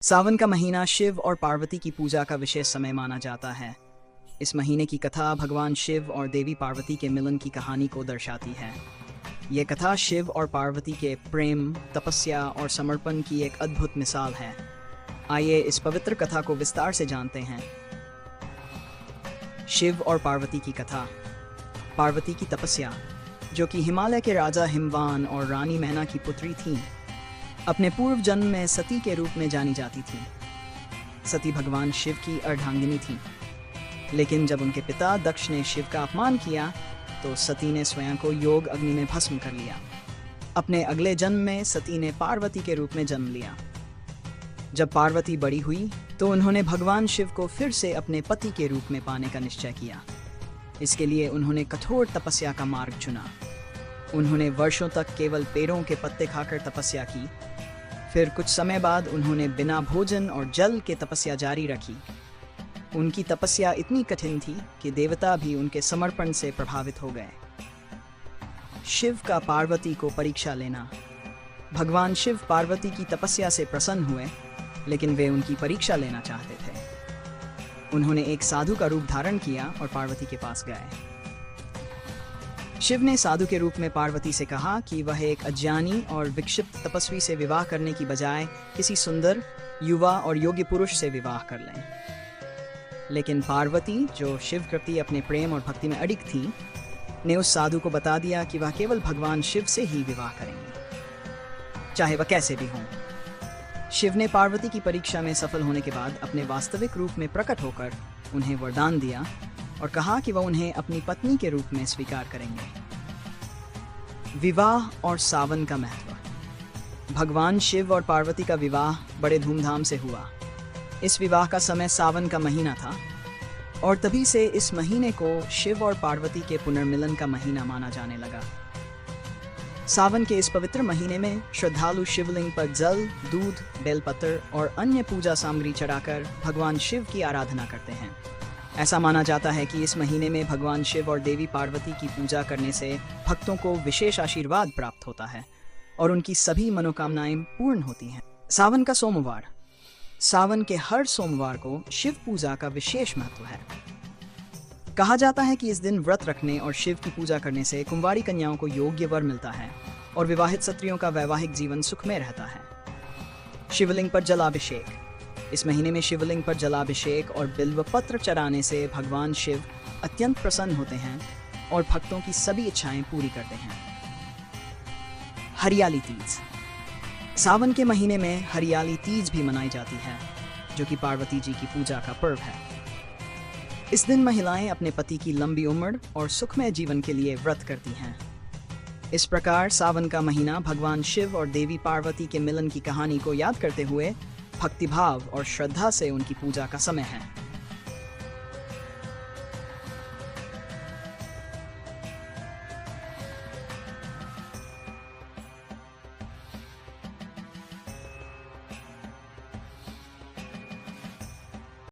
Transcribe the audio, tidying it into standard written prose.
सावन का महीना शिव और पार्वती की पूजा का विशेष समय माना जाता है। इस महीने की कथा भगवान शिव और देवी पार्वती के मिलन की कहानी को दर्शाती है। ये कथा शिव और पार्वती के प्रेम, तपस्या और समर्पण की एक अद्भुत मिसाल है। आइए इस पवित्र कथा को विस्तार से जानते हैं। शिव और पार्वती की कथा। पार्वती की तपस्या, जो कि हिमालय के राजा हिमवान और रानी मैना की पुत्री थीं, अपने पूर्व जन्म में सती के रूप में जानी जाती थी। सती भगवान शिव की अर्धांगिनी थी, लेकिन जब उनके पिता दक्ष ने शिव का अपमान किया तो सती ने स्वयं को योग अग्नि में भस्म कर लिया। अपने अगले जन्म में सती ने पार्वती के रूप में जन्म लिया। जब पार्वती बड़ी हुई तो उन्होंने भगवान शिव को फिर से अपने पति के रूप में पाने का निश्चय किया। इसके लिए उन्होंने कठोर तपस्या का मार्ग चुना। उन्होंने वर्षों तक केवल पेड़ों के पत्ते खाकर तपस्या की। फिर कुछ समय बाद उन्होंने बिना भोजन और जल के तपस्या जारी रखी। उनकी तपस्या इतनी कठिन थी कि देवता भी उनके समर्पण से प्रभावित हो गए। शिव का पार्वती को परीक्षा लेना। भगवान शिव पार्वती की तपस्या से प्रसन्न हुए, लेकिन वे उनकी परीक्षा लेना चाहते थे। उन्होंने एक साधु का रूप धारण किया और पार्वती के पास गए। शिव ने साधु के रूप में पार्वती से कहा कि वह एक अज्ञानी और विक्षिप्त तपस्वी से विवाह करने की बजाय किसी सुंदर, युवा और योग्य पुरुष से विवाह कर लें। लेकिन पार्वती, जो शिव प्रति अपने प्रेम और भक्ति में अडिग थी, ने उस साधु को बता दिया कि वह केवल भगवान शिव से ही विवाह करेंगे, चाहे वह कैसे भी हों। शिव ने पार्वती की परीक्षा में सफल होने के बाद अपने वास्तविक रूप में प्रकट होकर उन्हें वरदान दिया और कहा कि वह उन्हें अपनी पत्नी के रूप में स्वीकार करेंगे। विवाह और सावन का महत्व। भगवान शिव और पार्वती का विवाह बड़े धूमधाम से हुआ। इस विवाह का समय सावन का महीना था और तभी से इस महीने को शिव और पार्वती के पुनर्मिलन का महीना माना जाने लगा। सावन के इस पवित्र महीने में श्रद्धालु शिवलिंग पर जल, दूध, बेलपत्र और अन्य पूजा सामग्री चढ़ाकर भगवान शिव की आराधना करते हैं। ऐसा माना जाता है कि इस महीने में भगवान शिव और देवी पार्वती की पूजा करने से भक्तों को विशेष आशीर्वाद प्राप्त होता है और उनकी सभी मनोकामनाएं पूर्ण होती हैं। सावन का सोमवार। सावन के हर सोमवार को शिव पूजा का विशेष महत्व है। कहा जाता है कि इस दिन व्रत रखने और शिव की पूजा करने से कुंवारी कन्याओं को योग्य वर मिलता है और विवाहित स्त्रियों का वैवाहिक जीवन सुखमय रहता है। शिवलिंग पर जलाभिषेक। इस महीने में शिवलिंग पर जलाभिषेक और बिल्व पत्र चढ़ाने से भगवान शिव अत्यंत प्रसन्न होते हैं और भक्तों की सभी इच्छाएं पूरी करते हैं। हरियाली तीज। सावन के महीने में हरियाली तीज भी मनाई जाती है, जो कि पार्वती जी की पूजा का पर्व है। इस दिन महिलाएं अपने पति की लंबी उम्र और सुखमय जीवन के लिए व्रत करती हैं। इस प्रकार सावन का महीना भगवान शिव और देवी पार्वती के मिलन की कहानी को याद करते हुए भक्तिभाव और श्रद्धा से उनकी पूजा का समय है।